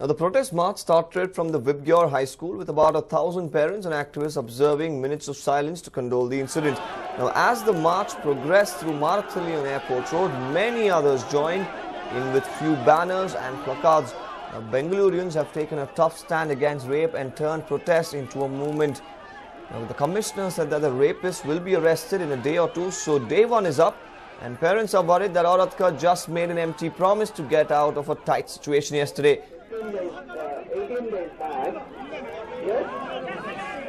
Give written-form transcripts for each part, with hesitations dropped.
Now, the protest march started from the Vibgyor High School with about 1,000 parents and activists observing minutes of silence to condole the incident. Now, as the march progressed through Marathalion Airport Road, many others joined in with few banners and placards. Now, Bengalurians have taken a tough stand against rape and turned protest into a movement. Now, the commissioner said that the rapist will be arrested in a day or two, so day one is up. And parents are worried that Auratkar just made an empty promise to get out of a tight situation yesterday. 18 days back, yes,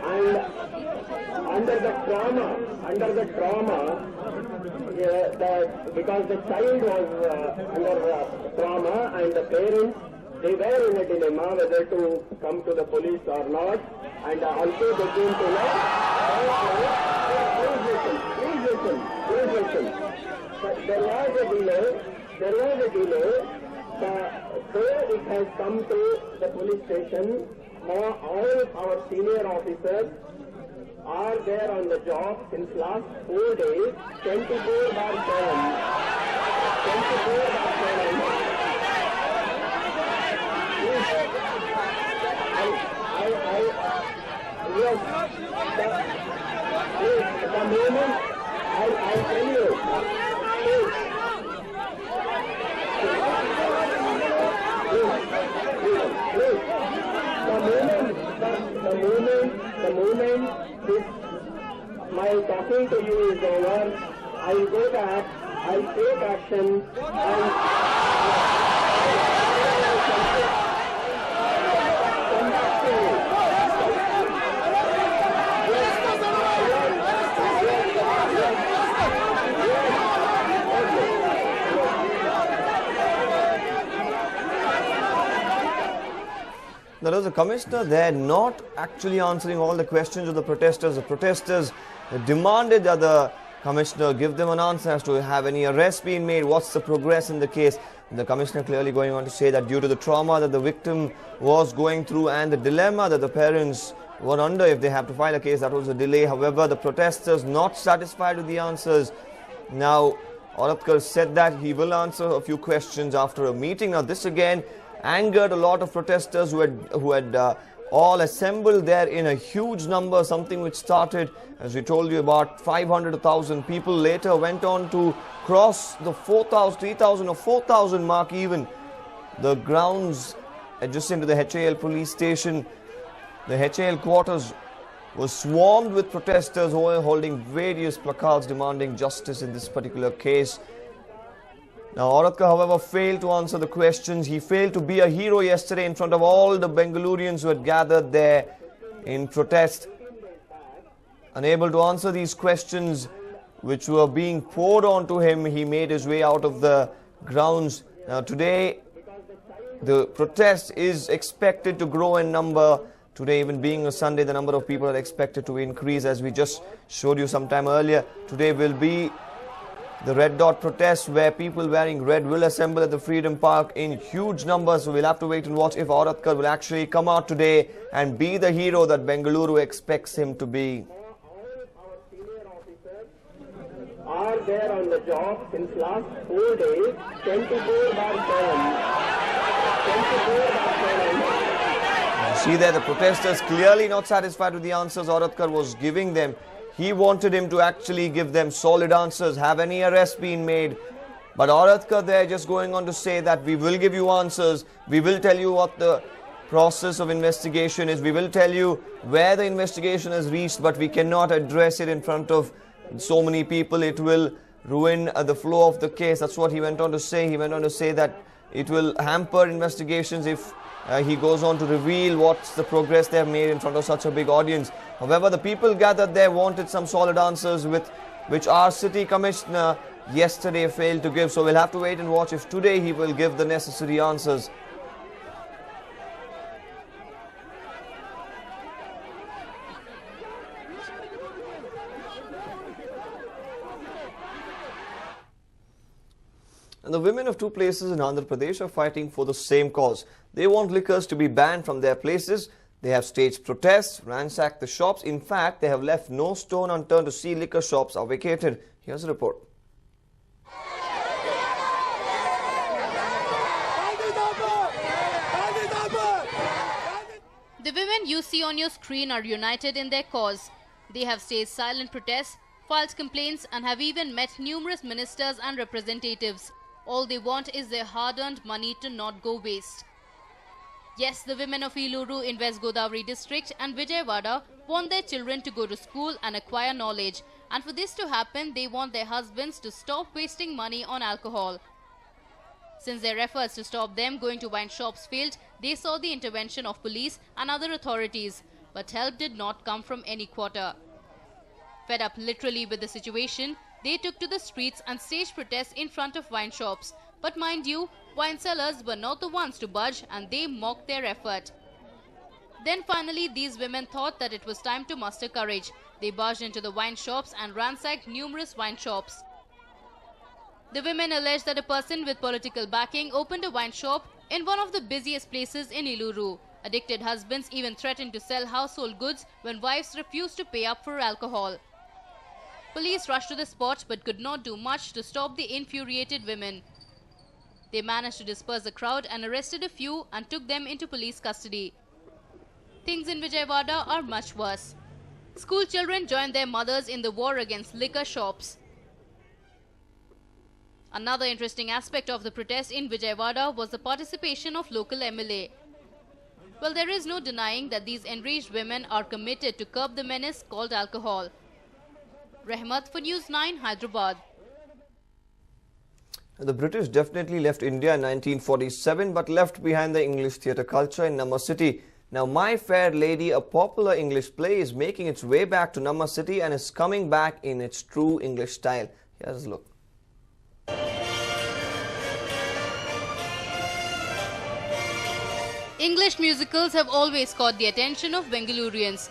and under the trauma, because the child was under trauma and the parents, they were in a dilemma whether to come to the police or not, and also they came to know. Please listen. There was a delay. So it has come to the police station. Now all our senior officers are there on the job since last 4 days, 24/7. 24/7. The moment I'll tell you. The moment my talking to you is over, I'll go back, I'll take action, There was a commissioner there not actually answering all the questions of the protesters. The protesters demanded that the commissioner give them an answer as to have any arrests been made, what's the progress in the case. The commissioner clearly going on to say that due to the trauma that the victim was going through and the dilemma that the parents were under if they have to file a case, that was a delay. However, the protesters not satisfied with the answers. Now, Auratkar said that he will answer a few questions after a meeting. Now, this again angered a lot of protesters who had all assembled there in a huge number, something which started, as we told you, about 500 to 1,000 people, later went on to cross the 4,000, 3,000 or 4,000 mark even. The grounds adjacent to the HAL police station, the HAL quarters, was swarmed with protesters who were holding various placards demanding justice in this particular case. Now, Auratkar, however, failed to answer the questions. He failed to be a hero yesterday in front of all the Bengalurians who had gathered there in protest. Unable to answer these questions which were being poured onto him, he made his way out of the grounds. Now, today, the protest is expected to grow in number. Today, even being a Sunday, the number of people are expected to increase, as we just showed you some time earlier. Today will be the Red Dot protest, where people wearing red will assemble at the Freedom Park in huge numbers. So we'll have to wait and watch if Auratkar will actually come out today and be the hero that Bengaluru expects him to be. Our senior officers are there on the job since last 4 days, 24/7. You see there, the protesters clearly not satisfied with the answers Auratkar was giving them. He wanted him to actually give them solid answers. Have any arrests been made? But Auratkar there just going on to say that we will give you answers. We will tell you what the process of investigation is. We will tell you where the investigation has reached, but we cannot address it in front of so many people. It will ruin the flow of the case. That's what he went on to say. He went on to say that it will hamper investigations if he goes on to reveal what's the progress they have made in front of such a big audience. However, the people gathered there wanted some solid answers, which our city commissioner yesterday failed to give. So we'll have to wait and watch if today he will give the necessary answers. And the women of two places in Andhra Pradesh are fighting for the same cause. They want liquors to be banned from their places. They have staged protests, ransacked the shops. In fact, they have left no stone unturned to see liquor shops are vacated. Here's a report. The women you see on your screen are united in their cause. They have staged silent protests, filed complaints and have even met numerous ministers and representatives. All they want is their hard-earned money to not go waste. Yes, the women of Eluru in West Godavari district and Vijayawada want their children to go to school and acquire knowledge. And for this to happen, they want their husbands to stop wasting money on alcohol. Since their efforts to stop them going to wine shops failed, they saw the intervention of police and other authorities. But help did not come from any quarter. Fed up literally with the situation, they took to the streets and staged protests in front of wine shops. But mind you, wine sellers were not the ones to budge and they mocked their effort. Then finally these women thought that it was time to muster courage. They barged into the wine shops and ransacked numerous wine shops. The women alleged that a person with political backing opened a wine shop in one of the busiest places in Eluru. Addicted husbands even threatened to sell household goods when wives refused to pay up for alcohol. Police rushed to the spot but could not do much to stop the infuriated women. They managed to disperse the crowd and arrested a few and took them into police custody. Things in Vijayawada are much worse. School children joined their mothers in the war against liquor shops. Another interesting aspect of the protest in Vijayawada was the participation of local MLA. Well, there is no denying that these enraged women are committed to curb the menace called alcohol. Rahmat for News9, Hyderabad. The British definitely left India in 1947 but left behind the English theatre culture in Namma City. Now, My Fair Lady, a popular English play, is making its way back to Namma City and is coming back in its true English style. Here's a look. English musicals have always caught the attention of Bengalurians.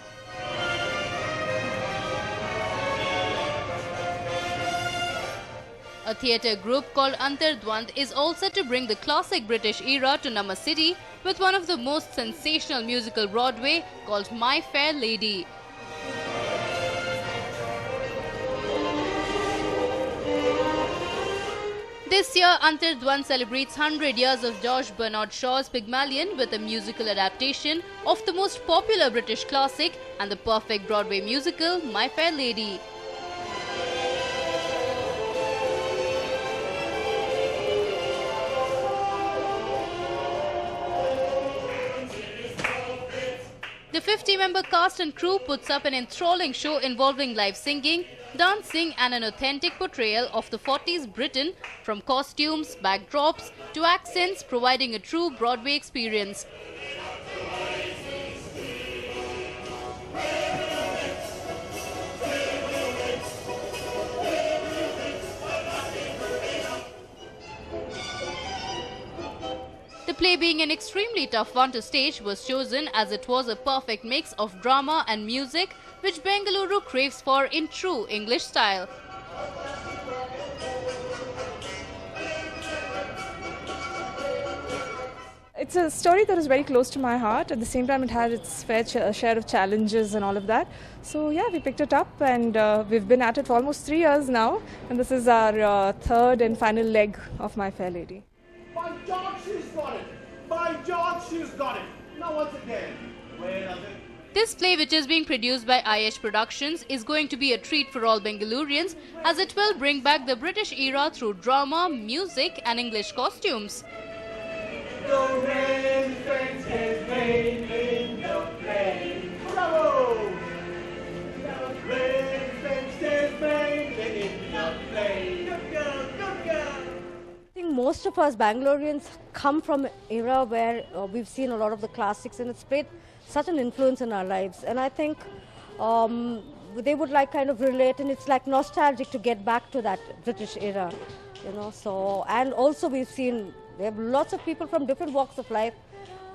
A theatre group called Antardwand is all set to bring the classic British era to Namma City with one of the most sensational musical Broadway called My Fair Lady. This year, Antardwand celebrates 100 years of George Bernard Shaw's Pygmalion with a musical adaptation of the most popular British classic and the perfect Broadway musical, My Fair Lady. The 50-member cast and crew puts up an enthralling show involving live singing, dancing and an authentic portrayal of the 40s Britain, from costumes, backdrops to accents, providing a true Broadway experience. The play, being an extremely tough one to stage, was chosen as it was a perfect mix of drama and music, which Bengaluru craves for in true English style. It's a story that is very close to my heart. At the same time, it had its fair share of challenges and all of that. So yeah, we picked it up and we've been at it for almost 3 years now. And this is our third and final leg of My Fair Lady. By George, she's got it! By George, she's got it! Now once again, where are they? This play, which is being produced by IH Productions, is going to be a treat for all Bengalurians, as it will bring back the British era through drama, music and English costumes. The rain fence is made in the play. Bravo! The rain fence is made in the play. Good girl, good girl. I think most of us Bangaloreans come from an era where we've seen a lot of the classics and it's played such an influence in our lives. And I think they would like kind of relate, and it's like nostalgic to get back to that British era, you know. So, and also we have lots of people from different walks of life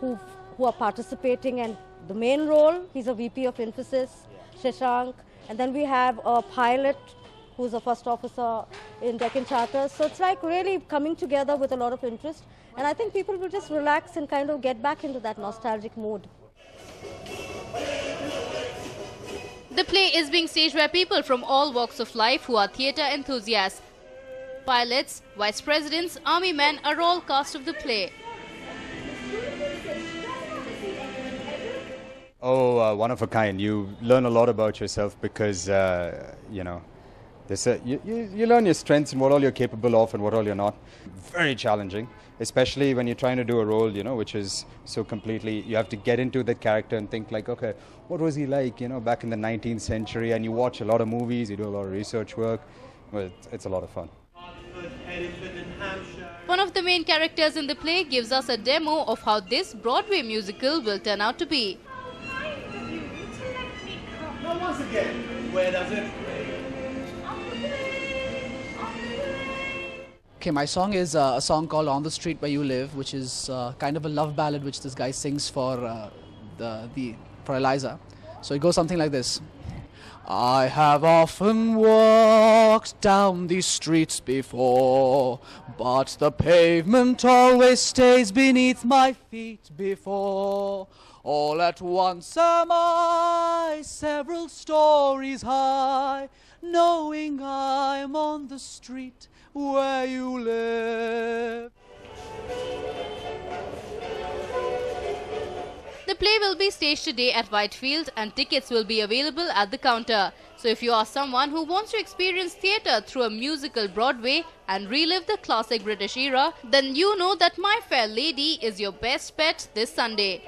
who are participating, and the main role, he's a VP of Infosys, Shashank, and then we have a pilot who's a first officer in Deccan Charters. So it's like really coming together with a lot of interest, and I think people will just relax and kind of get back into that nostalgic mood. The play is being staged by people from all walks of life who are theatre enthusiasts. Pilots, vice presidents, army men are all cast of the play. one of a kind. You learn a lot about yourself because, you know, you learn your strengths and what all you're capable of and what all you're not. Very challenging, especially when you're trying to do a role, you know, which is so completely, you have to get into the character and think like, okay, what was he like, you know, back in the 19th century? And you watch a lot of movies, you do a lot of research work. Well, it's a lot of fun. One of the main characters in the play gives us a demo of how this Broadway musical will turn out to be. Now once again, where does it Okay, my song is a song called On the Street Where You Live, which is kind of a love ballad which this guy sings for Eliza. So it goes something like this. I have often walked down these streets before, but the pavement always stays beneath my feet before. All at once am I several stories high, knowing I'm on the street where you live. The play will be staged today at Whitefield and tickets will be available at the counter. So if you are someone who wants to experience theatre through a musical Broadway and relive the classic British era, then you know that My Fair Lady is your best bet this Sunday.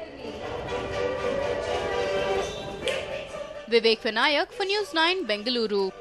Vivek Vinayak for News 9, Bengaluru.